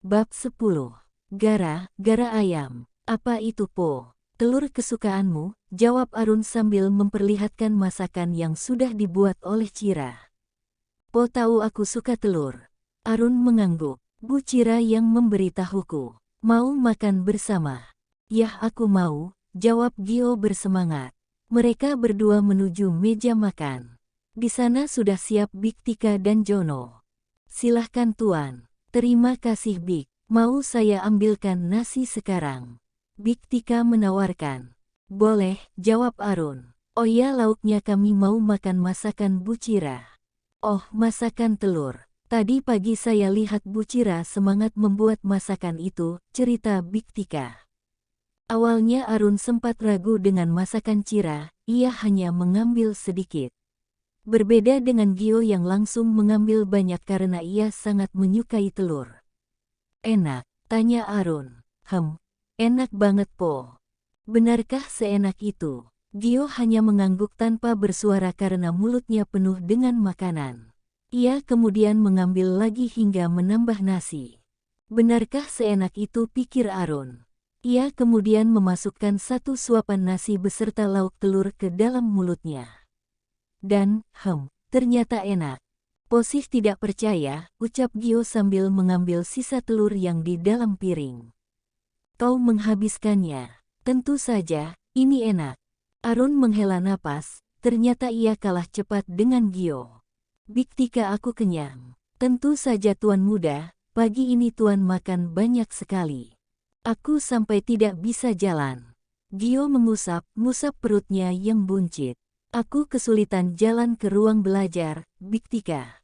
Bab 10. Gara ayam. Apa itu Po? Telur kesukaanmu, jawab Arun sambil memperlihatkan masakan yang sudah dibuat oleh Cira. Po tahu aku suka telur. Arun mengangguk. Bu Cira yang memberitahuku. Mau makan bersama? Yah, aku mau, jawab Gio bersemangat. Mereka berdua menuju meja makan. Di sana sudah siap Biktika dan Jono. Silahkan Tuan. Terima kasih Bik. Mau saya ambilkan nasi sekarang? Biktika menawarkan. Boleh, jawab Arun. Oh ya, lauknya kami mau makan masakan Bu Cira. Oh, masakan telur. Tadi pagi saya lihat Bu Cira semangat membuat masakan itu, cerita Biktika. Awalnya Arun sempat ragu dengan masakan Cira, ia hanya mengambil sedikit. Berbeda dengan Gio yang langsung mengambil banyak karena ia sangat menyukai telur. Enak, tanya Arun. Enak banget Po. Benarkah seenak itu? Gio hanya mengangguk tanpa bersuara karena mulutnya penuh dengan makanan. Ia kemudian mengambil lagi hingga menambah nasi. Benarkah seenak itu, pikir Arun. Ia kemudian memasukkan satu suapan nasi beserta lauk telur ke dalam mulutnya. Dan, ternyata enak. Posih tidak percaya, ucap Gio sambil mengambil sisa telur yang di dalam piring. Kau menghabiskannya. Tentu saja, ini enak. Arun menghela napas, ternyata ia kalah cepat dengan Gio. Biktika, aku kenyang. Tentu saja Tuan muda, pagi ini Tuan makan banyak sekali. Aku sampai tidak bisa jalan. Gio mengusap perutnya yang buncit. Aku kesulitan jalan ke ruang belajar, Biktika.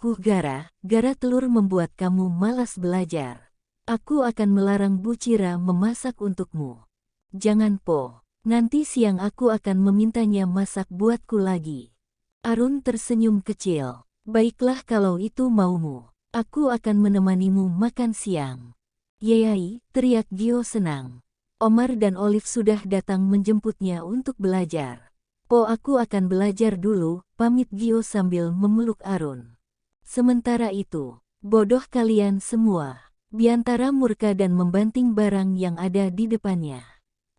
Gara telur membuat kamu malas belajar. Aku akan melarang Bu Cira memasak untukmu. Jangan Po, nanti siang aku akan memintanya masak buatku lagi. Arun tersenyum kecil. Baiklah kalau itu maumu, aku akan menemanimu makan siang. Yeay, teriak Gio senang. Omar dan Olive sudah datang menjemputnya untuk belajar. Po, aku akan belajar dulu, pamit Gio sambil memeluk Arun. Sementara itu, bodoh kalian semua. Biantara murka dan membanting barang yang ada di depannya.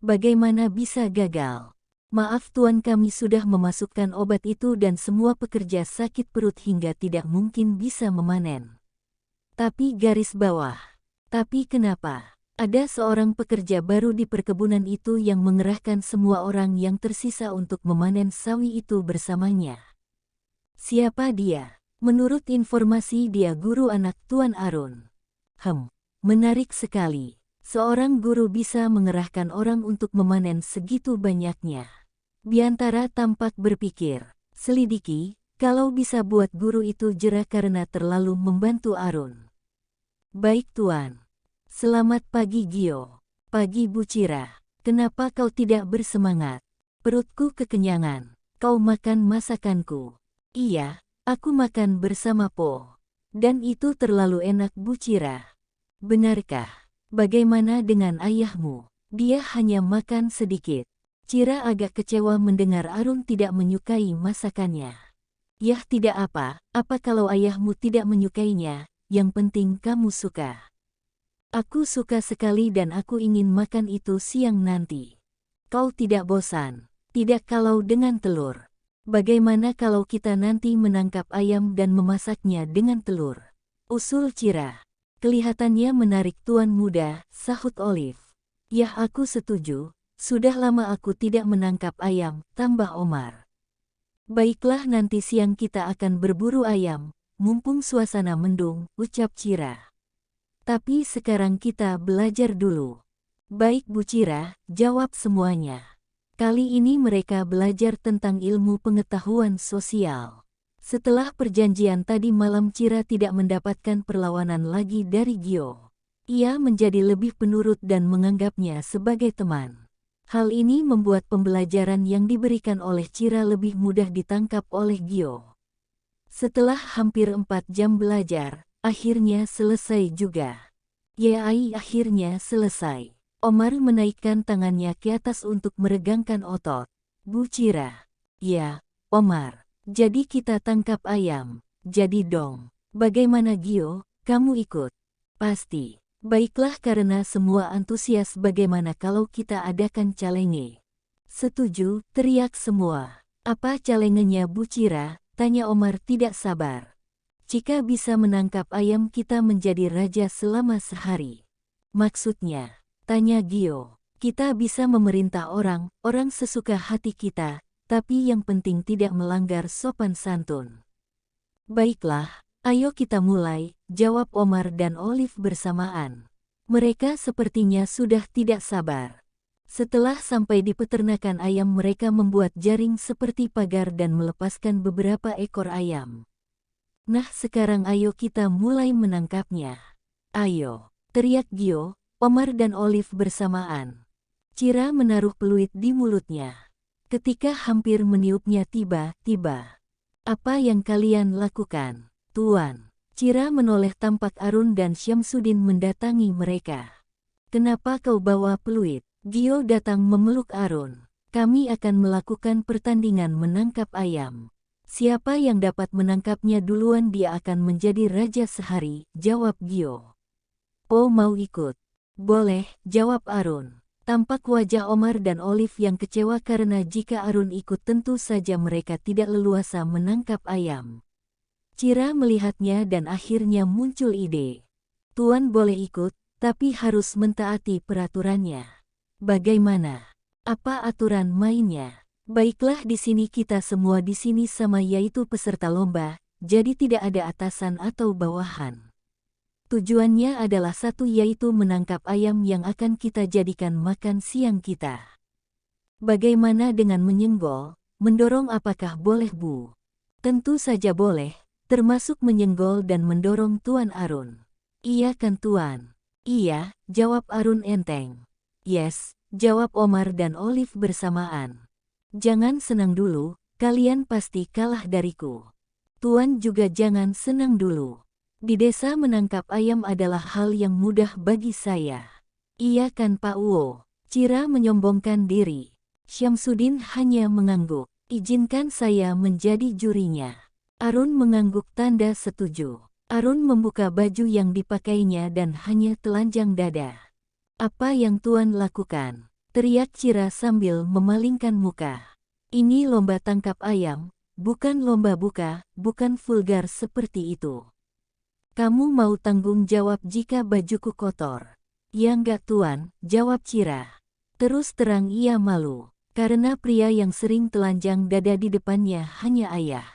Bagaimana bisa gagal? Maaf Tuan, kami sudah memasukkan obat itu dan semua pekerja sakit perut hingga tidak mungkin bisa memanen. Tapi garis bawah. Tapi kenapa? Ada seorang pekerja baru di perkebunan itu yang mengerahkan semua orang yang tersisa untuk memanen sawi itu bersamanya. Siapa dia? Menurut informasi dia guru anak Tuan Arun. Menarik sekali. Seorang guru bisa mengerahkan orang untuk memanen segitu banyaknya. Biantara tampak berpikir. Selidiki, kalau bisa buat guru itu jera karena terlalu membantu Arun. Baik Tuan. Selamat pagi Gio. Pagi Bu Cira. Kenapa kau tidak bersemangat? Perutku kekenyangan. Kau makan masakanku. Iya, aku makan bersama Po. Dan itu terlalu enak Bu Cira. Benarkah? Bagaimana dengan ayahmu? Dia hanya makan sedikit. Cira agak kecewa mendengar Arun tidak menyukai masakannya. Yah, tidak apa kalau ayahmu tidak menyukainya, yang penting kamu suka. Aku suka sekali dan aku ingin makan itu siang nanti. Kau tidak bosan? Tidak kalau dengan telur. Bagaimana kalau kita nanti menangkap ayam dan memasaknya dengan telur? Usul Cira. Kelihatannya menarik Tuan muda, sahut Olive. Yah, aku setuju. Sudah lama aku tidak menangkap ayam, tambah Omar. Baiklah, nanti siang kita akan berburu ayam, mumpung suasana mendung, ucap Cira. Tapi sekarang kita belajar dulu. Baik Bu Cira, jawab semuanya. Kali ini mereka belajar tentang ilmu pengetahuan sosial. Setelah perjanjian tadi malam, Cira tidak mendapatkan perlawanan lagi dari Gio. Ia menjadi lebih penurut dan menganggapnya sebagai teman. Hal ini membuat pembelajaran yang diberikan oleh Cira lebih mudah ditangkap oleh Gio. Setelah hampir 4 jam belajar, akhirnya selesai juga. Akhirnya selesai. Omar menaikkan tangannya ke atas untuk meregangkan otot. Bu Cira. Ya, Omar. Jadi kita tangkap ayam. Jadi dong. Bagaimana Gio, kamu ikut? Pasti. Baiklah, karena semua antusias, bagaimana kalau kita adakan calenge? Setuju, teriak semua. Apa calengenya Bu Cira? Tanya Omar tidak sabar. Jika bisa menangkap ayam kita menjadi raja selama sehari. Maksudnya, tanya Gio. Kita bisa memerintah orang sesuka hati kita, tapi yang penting tidak melanggar sopan santun. Baiklah, ayo kita mulai, jawab Omar dan Olive bersamaan. Mereka sepertinya sudah tidak sabar. Setelah sampai di peternakan ayam, mereka membuat jaring seperti pagar dan melepaskan beberapa ekor ayam. Nah, sekarang ayo kita mulai menangkapnya. Ayo, teriak Gio, Omar dan Olive bersamaan. Cira menaruh peluit di mulutnya. Ketika hampir meniupnya, tiba-tiba. Apa yang kalian lakukan, Tuan? Cira menoleh, tampak Arun dan Syamsuddin mendatangi mereka. Kenapa kau bawa peluit? Gio datang memeluk Arun. Kami akan melakukan pertandingan menangkap ayam. Siapa yang dapat menangkapnya duluan dia akan menjadi raja sehari, jawab Gio. Oh, mau ikut? Boleh, jawab Arun. Tampak wajah Omar dan Olive yang kecewa karena jika Arun ikut tentu saja mereka tidak leluasa menangkap ayam. Cira melihatnya dan akhirnya muncul ide. Tuan boleh ikut, tapi harus mentaati peraturannya. Bagaimana? Apa aturan mainnya? Baiklah, di sini kita semua di sini sama, yaitu peserta lomba, jadi tidak ada atasan atau bawahan. Tujuannya adalah satu, yaitu menangkap ayam yang akan kita jadikan makan siang kita. Bagaimana dengan menyenggol, mendorong, apakah boleh Bu? Tentu saja boleh, termasuk menyenggol dan mendorong Tuan Arun. Iya kan Tuan? Iya, jawab Arun enteng. Yes, jawab Omar dan Olive bersamaan. Jangan senang dulu, kalian pasti kalah dariku. Tuan juga jangan senang dulu. Di desa menangkap ayam adalah hal yang mudah bagi saya. Iya kan Pak Wo? Cira menyombongkan diri. Syamsuddin hanya mengangguk. Izinkan saya menjadi jurinya. Arun mengangguk tanda setuju. Arun membuka baju yang dipakainya dan hanya telanjang dada. Apa yang Tuan lakukan? Teriak Cira sambil memalingkan muka. Ini lomba tangkap ayam, bukan lomba buka, bukan vulgar seperti itu. Kamu mau tanggung jawab jika bajuku kotor? Ya enggak Tuan, jawab Cira. Terus terang ia malu, karena pria yang sering telanjang dada di depannya hanya ayah.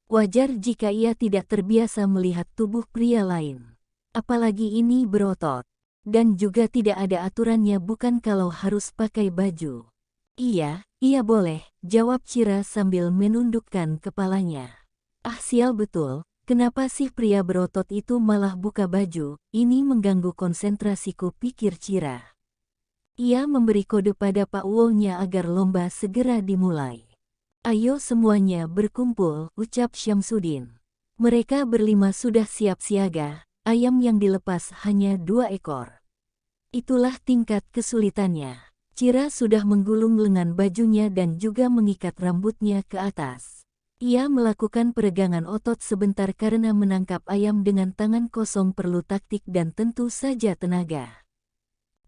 Wajar jika ia tidak terbiasa melihat tubuh pria lain. Apalagi ini berotot. Dan juga tidak ada aturannya, bukan kalau harus pakai baju. Iya boleh, jawab Cira sambil menundukkan kepalanya. Ah sial betul, kenapa sih pria berotot itu malah buka baju? Ini mengganggu konsentrasiku, pikir Cira. Ia memberi kode pada Pak Wo-nya agar lomba segera dimulai. Ayo semuanya berkumpul, ucap Syamsuddin. Mereka berlima sudah siap siaga. Ayam yang dilepas hanya 2 ekor. Itulah tingkat kesulitannya. Cira sudah menggulung lengan bajunya dan juga mengikat rambutnya ke atas. Ia melakukan peregangan otot sebentar karena menangkap ayam dengan tangan kosong perlu taktik dan tentu saja tenaga.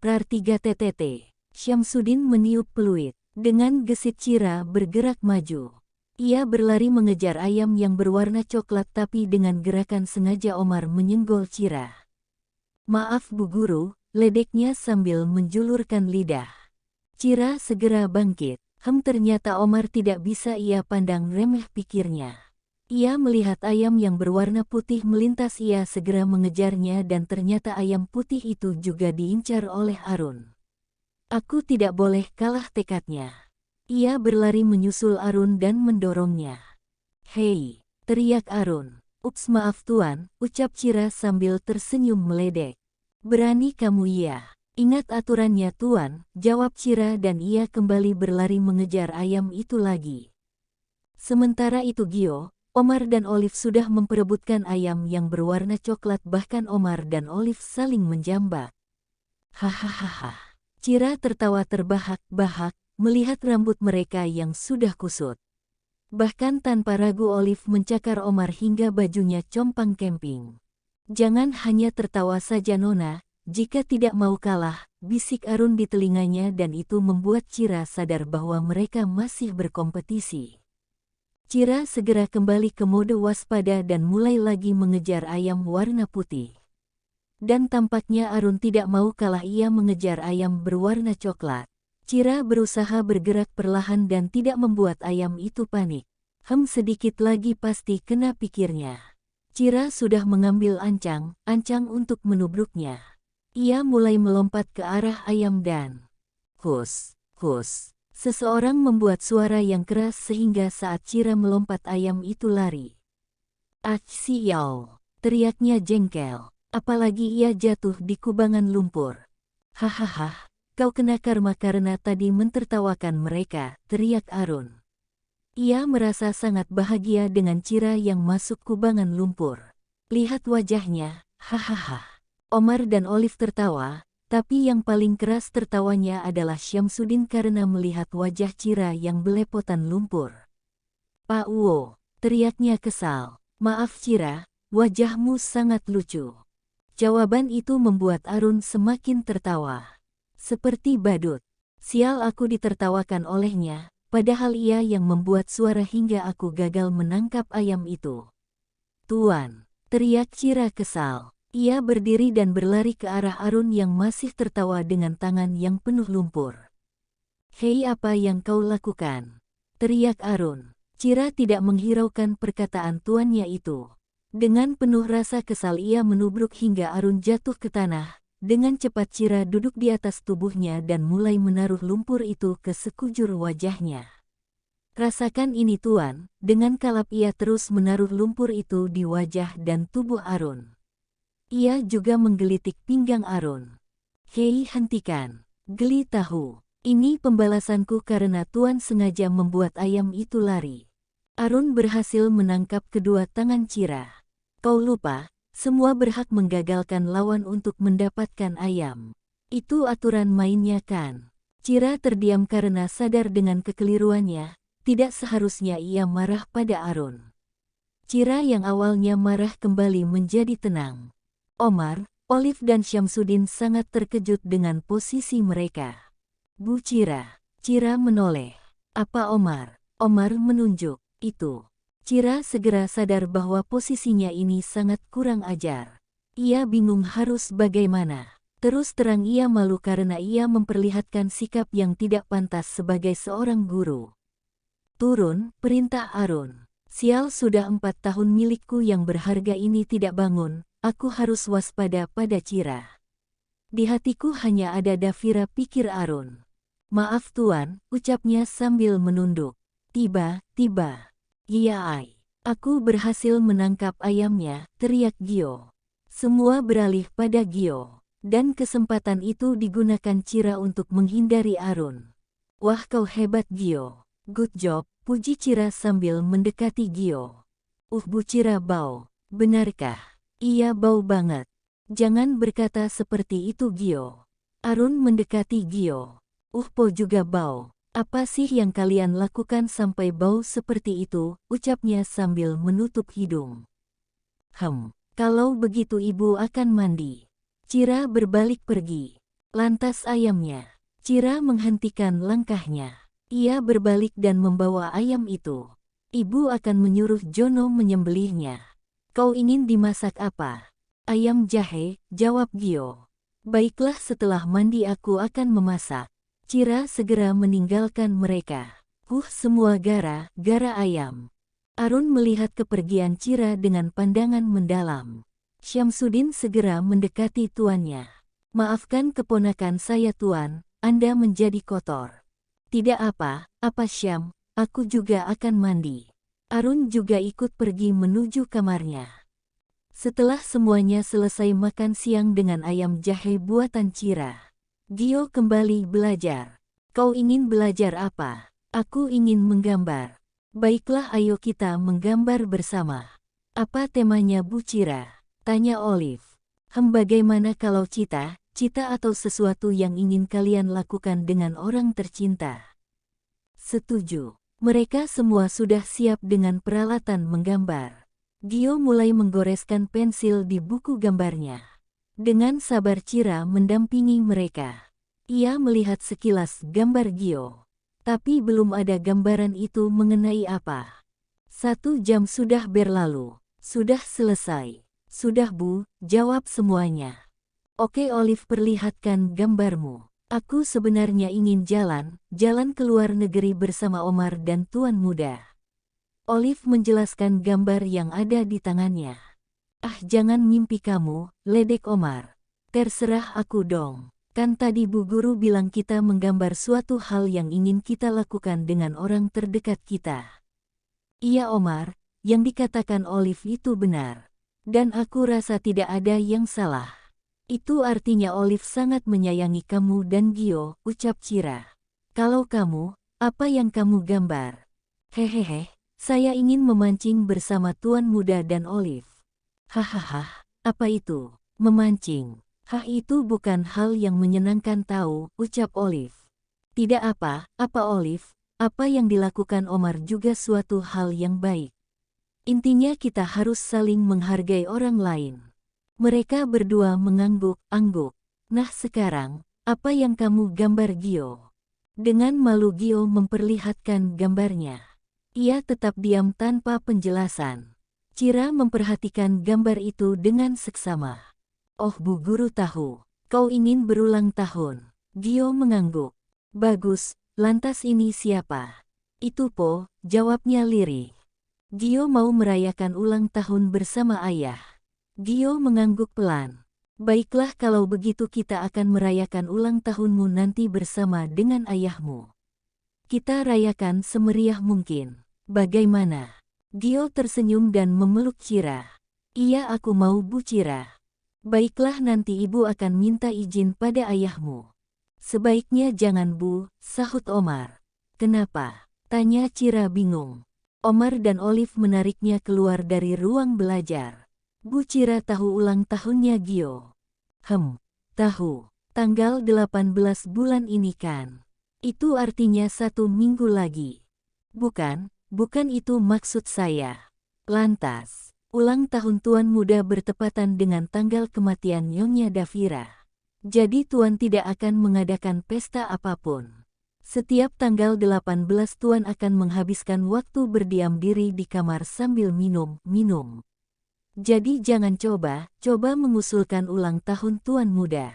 Prar 3 TTT. Syamsuddin meniup peluit. Dengan gesit Cira bergerak maju. Ia berlari mengejar ayam yang berwarna coklat, tapi dengan gerakan sengaja Omar menyenggol Cira. Maaf Bu Guru, ledeknya sambil menjulurkan lidah. Cira segera bangkit. Ternyata Omar tidak bisa ia pandang remeh, pikirnya. Ia melihat ayam yang berwarna putih melintas, ia segera mengejarnya dan ternyata ayam putih itu juga diincar oleh Arun. Aku tidak boleh kalah, tekadnya. Ia berlari menyusul Arun dan mendorongnya. Hei, teriak Arun. Ups maaf Tuan, ucap Cira sambil tersenyum meledek. Berani kamu? Ya. Ingat aturannya Tuan, jawab Cira dan ia kembali berlari mengejar ayam itu lagi. Sementara itu Gio, Omar dan Olive sudah memperebutkan ayam yang berwarna coklat, bahkan Omar dan Olive saling menjambak. Hahaha. Cira tertawa terbahak-bahak melihat rambut mereka yang sudah kusut. Bahkan tanpa ragu Olive mencakar Omar hingga bajunya compang-camping. Jangan hanya tertawa saja Nona, jika tidak mau kalah, bisik Arun di telinganya dan itu membuat Cira sadar bahwa mereka masih berkompetisi. Cira segera kembali ke mode waspada dan mulai lagi mengejar ayam warna putih. Dan tampaknya Arun tidak mau kalah, ia mengejar ayam berwarna coklat. Cira berusaha bergerak perlahan dan tidak membuat ayam itu panik. Sedikit lagi pasti kena, pikirnya. Cira sudah mengambil ancang untuk menubruknya. Ia mulai melompat ke arah ayam dan hus. Seseorang membuat suara yang keras sehingga saat Cira melompat ayam itu lari. Sial, teriaknya jengkel. Apalagi ia jatuh di kubangan lumpur. Hahaha, kau kena karma karena tadi mentertawakan mereka, teriak Arun. Ia merasa sangat bahagia dengan Cira yang masuk kubangan lumpur. Lihat wajahnya, hahaha. Omar dan Olive tertawa, tapi yang paling keras tertawanya adalah Syamsuddin karena melihat wajah Cira yang belepotan lumpur. Pak Wo, teriaknya kesal. Maaf Cira, wajahmu sangat lucu. Jawaban itu membuat Arun semakin tertawa. Seperti badut. Sial, aku ditertawakan olehnya, padahal ia yang membuat suara hingga aku gagal menangkap ayam itu. Tuan, teriak Cira kesal. Ia berdiri dan berlari ke arah Arun yang masih tertawa dengan tangan yang penuh lumpur. Hei, apa yang kau lakukan? Teriak Arun. Cira tidak menghiraukan perkataan tuannya itu. Dengan penuh rasa kesal ia menubruk hingga Arun jatuh ke tanah. Dengan cepat Cira duduk di atas tubuhnya dan mulai menaruh lumpur itu ke sekujur wajahnya. Rasakan ini tuan, dengan kalap ia terus menaruh lumpur itu di wajah dan tubuh Arun. Ia juga menggelitik pinggang Arun. Hei, hentikan. Geli tahu. Ini pembalasanku karena tuan sengaja membuat ayam itu lari. Arun berhasil menangkap kedua tangan Cira. Kau lupa, semua berhak menggagalkan lawan untuk mendapatkan ayam. Itu aturan mainnya kan? Cira terdiam karena sadar dengan kekeliruannya, tidak seharusnya ia marah pada Arun. Cira yang awalnya marah kembali menjadi tenang. Omar, Olive dan Syamsuddin sangat terkejut dengan posisi mereka. Bu Cira. Cira menoleh. Apa Omar? Omar menunjuk. Itu. Cira segera sadar bahwa posisinya ini sangat kurang ajar. Ia bingung harus bagaimana. Terus terang ia malu karena ia memperlihatkan sikap yang tidak pantas sebagai seorang guru. Turun, perintah Arun. Sial, sudah 4 tahun milikku yang berharga ini tidak bangun, aku harus waspada pada Cira. Di hatiku hanya ada Davira, pikir Arun. Maaf tuan, ucapnya sambil menunduk. Tiba-tiba. Iya, aku berhasil menangkap ayamnya, teriak Gio. Semua beralih pada Gio. Dan kesempatan itu digunakan Cira untuk menghindari Arun. Wah, kau hebat Gio. Good job, puji Cira sambil mendekati Gio. Bu Cira bau. Benarkah? Iya, bau banget. Jangan berkata seperti itu Gio. Arun mendekati Gio. Po juga bau. Apa sih yang kalian lakukan sampai bau seperti itu, ucapnya sambil menutup hidung. Kalau begitu ibu akan mandi. Cira berbalik pergi. Lantas ayamnya. Cira menghentikan langkahnya. Ia berbalik dan membawa ayam itu. Ibu akan menyuruh Jono menyembelihnya. Kau ingin dimasak apa? Ayam jahe, jawab Gio. Baiklah, setelah mandi aku akan memasak. Cira segera meninggalkan mereka. Semua gara-gara ayam. Arun melihat kepergian Cira dengan pandangan mendalam. Syamsuddin segera mendekati tuannya. Maafkan keponakan saya tuan, Anda menjadi kotor. Tidak apa-apa Syam, aku juga akan mandi. Arun juga ikut pergi menuju kamarnya. Setelah semuanya selesai makan siang dengan ayam jahe buatan Cira, Gio kembali belajar. Kau ingin belajar apa? Aku ingin menggambar. Baiklah, ayo kita menggambar bersama. Apa temanya Bu Cira? Tanya Olive. Bagaimana kalau cita atau sesuatu yang ingin kalian lakukan dengan orang tercinta? Setuju. Mereka semua sudah siap dengan peralatan menggambar. Gio mulai menggoreskan pensil di buku gambarnya. Dengan sabar Cira mendampingi mereka. Ia melihat sekilas gambar Gio. Tapi belum ada gambaran itu mengenai apa. 1 jam sudah berlalu. Sudah selesai. Sudah Bu, jawab semuanya. Oke Olive, perlihatkan gambarmu. Aku sebenarnya ingin jalan ke luar negeri bersama Omar dan Tuan Muda. Olive menjelaskan gambar yang ada di tangannya. Ah, jangan mimpi kamu, ledek Omar. Terserah aku dong. Kan tadi Bu Guru bilang kita menggambar suatu hal yang ingin kita lakukan dengan orang terdekat kita. Iya Omar, yang dikatakan Olive itu benar. Dan aku rasa tidak ada yang salah. Itu artinya Olive sangat menyayangi kamu dan Gio, ucap Cira. Kalau kamu, apa yang kamu gambar? Hehehe, saya ingin memancing bersama Tuan Muda dan Olive. Hahaha, apa itu? Memancing? Hah, itu bukan hal yang menyenangkan tahu, ucap Olive. Tidak apa Olive, apa yang dilakukan Omar juga suatu hal yang baik. Intinya kita harus saling menghargai orang lain. Mereka berdua mengangguk-angguk. Nah sekarang, apa yang kamu gambar Gio? Dengan malu Gio memperlihatkan gambarnya. Ia tetap diam tanpa penjelasan. Cira memperhatikan gambar itu dengan seksama. Oh Bu Guru tahu, kau ingin berulang tahun. Gio mengangguk. Bagus, lantas ini siapa? Itu Po, jawabnya lirih. Gio mau merayakan ulang tahun bersama ayah. Gio mengangguk pelan. Baiklah kalau begitu kita akan merayakan ulang tahunmu nanti bersama dengan ayahmu. Kita rayakan semeriah mungkin. Bagaimana? Gio tersenyum dan memeluk Cira. Iya aku mau Bu Cira. Baiklah nanti ibu akan minta izin pada ayahmu. Sebaiknya jangan Bu, sahut Omar. Kenapa? Tanya Cira bingung. Omar dan Olive menariknya keluar dari ruang belajar. Bu Cira tahu ulang tahunnya Gio. Tahu. Tanggal 18 bulan ini kan. Itu artinya 1 minggu lagi. Bukan itu maksud saya. Lantas, ulang tahun Tuan Muda bertepatan dengan tanggal kematian Nyonya Davira. Jadi Tuan tidak akan mengadakan pesta apapun. Setiap tanggal 18 Tuan akan menghabiskan waktu berdiam diri di kamar sambil minum. Jadi jangan coba mengusulkan ulang tahun Tuan Muda.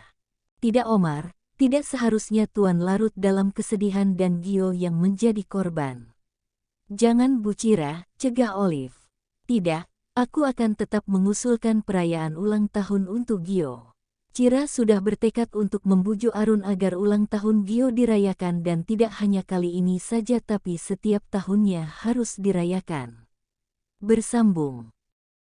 Tidak Omar, tidak seharusnya Tuan larut dalam kesedihan dan Gio yang menjadi korban. Jangan Bu Cira, cegah Olive. Tidak, aku akan tetap mengusulkan perayaan ulang tahun untuk Gio. Cira sudah bertekad untuk membujuk Arun agar ulang tahun Gio dirayakan dan tidak hanya kali ini saja tapi setiap tahunnya harus dirayakan. Bersambung.